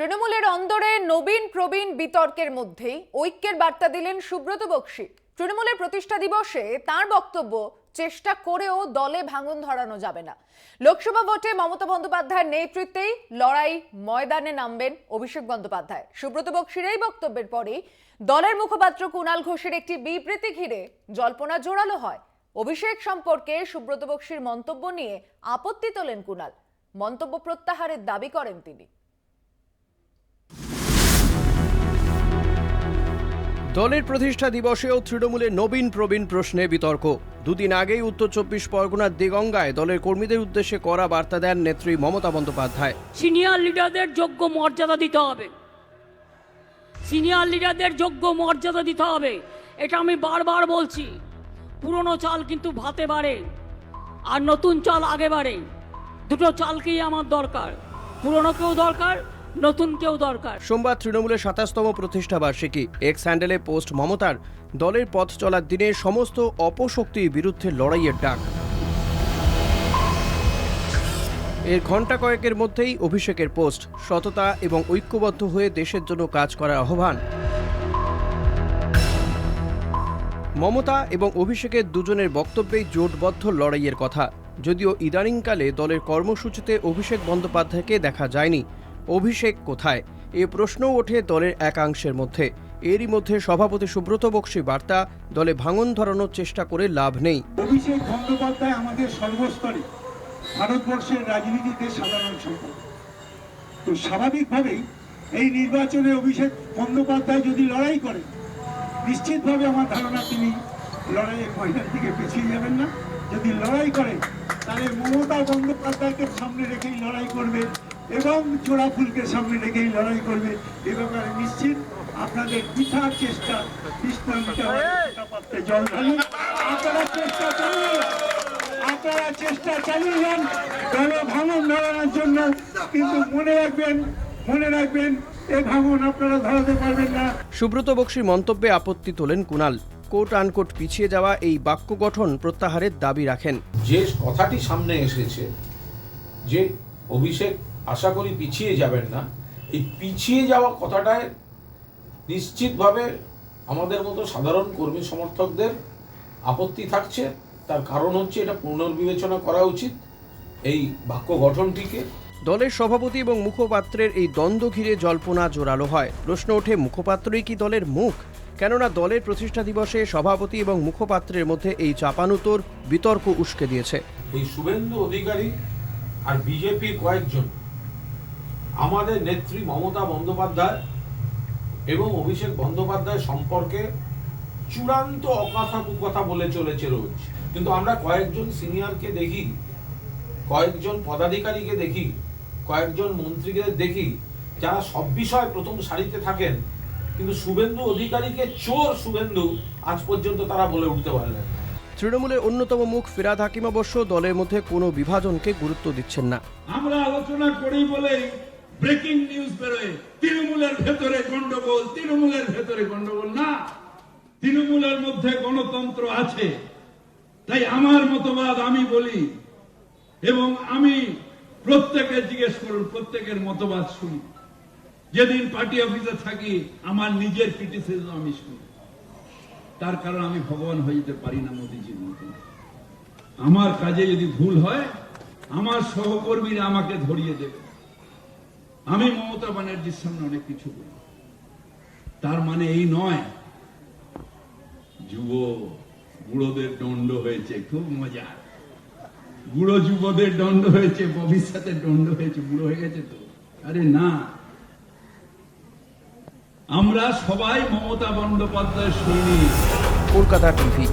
তৃণমূলের অন্দরে নবীন প্রবীণ বিতর্কের মধ্যেই ঐক্যের বার্তা দিলেন সুব্রত বক্সী। তৃণমূলের প্রতিষ্ঠা দিবসে তার বক্তব্য, চেষ্টা করেও দলে ভাঙন ধরানো যাবে না। লোকসভা ভোটে মমতা বন্দ্যোপাধ্যায়ের নেতৃত্বেই লড়াই ময়দানে নামবেন অভিষেক বন্দ্যোপাধ্যায়। সুব্রত বক্সীর এই বক্তব্যের পরেই দলের মুখপাত্র কুণাল ঘোষের একটি বিবৃতি ঘিরে জল্পনা জোরালো হয়। অভিষেক সম্পর্কে সুব্রত বক্সীর মন্তব্য নিয়ে আপত্তি তোলেন কুণাল। মন্তব্য প্রত্যাহারের দাবি করেন তিনি। দলের প্রতিষ্ঠা দিবসেও তৃণমূলের নবীন প্রবীণ প্রশ্নে বিতর্ক। দুদিন আগেই উত্তর 24 পরগনার দেগঙ্গায় দলের কর্মীদের উদ্দেশ্যে কড়া বার্তা দেন নেত্রী মমতা বন্দ্যোপাধ্যায়। সিনিয়র লিডারদের যোগ্য মর্যাদা দিতে হবে, সিনিয়র লিডারদের যোগ্য মর্যাদা দিতে হবে। এটা আমি বারবার বলছি। পুরনো চাল কিন্তু ভাতে বাড়ে, আর নতুন চাল আগে বাড়ে। দুটো চালকেই আমার দরকার, পুরনোকেও দরকার, নতুন কেউ দরকার। সোমবার তৃণমূলের 27তম প্রতিষ্ঠা বার্ষিকী। এক্স হ্যান্ডেলে পোস্ট মমতার, দলের পথ চলার দিনে সমস্ত অপশক্তির বিরুদ্ধে লড়াইয়ের ডাক। এর ঘণ্টা কয়েকের মধ্যেই অভিষেকের পোস্ট, সততা এবং ঐক্যবদ্ধ হয়ে দেশের জন্য কাজ করার আহ্বান। মমতা এবং অভিষেকের দুজনের বক্তব্যেই জোটবদ্ধ লড়াইয়ের কথা। যদিও ইদানিংকালে দলের কর্মসূচিতে অভিষেক বন্দ্যোপাধ্যায়কে দেখা যায়নি। অভিষেক কোথায়, এ প্রশ্নও ওঠে দলের একাংশের মধ্যে। এরই মধ্যে সভাপতি সুব্রত বক্সী বার্তা, দলে ভাঙন ধরানোর চেষ্টা করে লাভ নেই। অভিষেক বন্দ্যোপাধ্যায় আমাদের সর্বস্তরে ভারতবর্ষের রাজনীতিতে সাধারণ সম্পদ। তো স্বাভাবিকভাবেই এই নির্বাচনে অভিষেক বন্দ্যোপাধ্যায় যদি লড়াই করে, নিশ্চিতভাবে আমার ধারণা তিনি লড়াইয়ের ময়দান থেকে পিছিয়ে যাবেন না। যদি লড়াই করে তাহলে মমতা বন্দ্যোপাধ্যায়কে সামনে রেখেই লড়াই করবে এবং জোড়া ফুলকে সামনে রেখেই লড়াই করবে। এ ব্যাপারে নিশ্চিত আপনাদের বৃথা চেষ্টা জল ঢালুন। আপনারা চেষ্টা চালিয়ে যান দলে ভাঙন ধরানোর জন্য, কিন্তু মনে রাখবেন এই ভাঙন আপনারা ধরাতে পারবেন না। সুব্রত বক্সীর মন্তব্যে আপত্তি তোলেন কুণাল। কোট আনকোট পিছিয়ে যাওয়া এই বাক্য গঠন প্রত্যাহারের দাবি রাখেন। যে কথাটি সামনে এসেছে যে অভিষেক আশা করি পিছিয়ে যাবেন না, এই পিছিয়ে যাওয়া কথাটায় নিশ্চিতভাবে আমাদের মতো সাধারণ কর্মী সমর্থকদের আপত্তি থাকছে। তার কারণ হচ্ছে এটা পুনর্বিবেচনা করা উচিত এই বাক্য গঠনটিকে। দলের সভাপতি এবং মুখপাত্রের এই দ্বন্দ্ব ঘিরে জল্পনা জোরালো হয়। প্রশ্ন ওঠে, মুখপাত্রই কি দলের মুখ? কেননা দলের প্রতিষ্ঠা দিবসে সভাপতি এবং মুখপাত্রের মধ্যে এই চাপানুতোর বিতর্ক উস্কে দিয়েছে। এই শুভেন্দু অধিকারী আর বিজেপির কয়েকজন আমাদের নেত্রী মমতা বন্দ্যোপাধ্যায় এবং অভিষেক বন্দ্যোপাধ্যায় সম্পর্কে চূড়ান্ত অকথা কুকথা বলে চলেছে রোজ। কিন্তু আমরা কয়েকজন সিনিয়রকে দেখি, কয়েকজন পদাধিকারীকে দেখি, কয়েকজন মন্ত্রীকে দেখি যারা সব বিষয় প্রথম সারিতে থাকেন, কিন্তু শুভেন্দু অধিকারীকে চোর শুভেন্দু আজ পর্যন্ত তারা বলে উঠতে পারলেন। তৃণমূলের অন্যতম মুখ ফিরহাদ হাকিম অবশ্য দলের মধ্যে কোনো বিভাজনকে গুরুত্ব দিচ্ছেন না। আমরা আলোচনা করি বলেই ব্রেকিং নিউজ বেরোয় তৃণমূলের ভেতরে গন্ডগোল, তৃণমূলের ভেতরে গন্ডগোল না। তৃণমূলের মধ্যে গণতন্ত্র আছে, তাই আমার মতবাদ আমি বলি এবং আমি প্রত্যেকে জিজ্ঞেস করুন, প্রত্যেকের মতবাদ শুনি। যেদিন পার্টি অফিসে থাকি আমার নিজের ক্রিটিসিজম আমি শুনি। তার কারণ আমি ভগবান হয়ে যেতে পারি না মোদীজির মতো। আমার কাজে যদি ভুল হয় আমার সহকর্মীরা আমাকে ধরিয়ে দেবে। আমি মমতা ব্যানার্জির সামনে অনেক কিছু বলি, তার মানে এই নয় বুড়োদের দণ্ড হয়েছে, খুব মজা, বুড়ো যুবদের দণ্ড হয়েছে, ভবিষ্যতের দণ্ড হয়েছে, বুড়ো হয়ে গেছে তো। আরে না, আমরা সবাই মমতা বন্দ্যোপাধ্যায় সৈনিক। কলকাতা টিভি।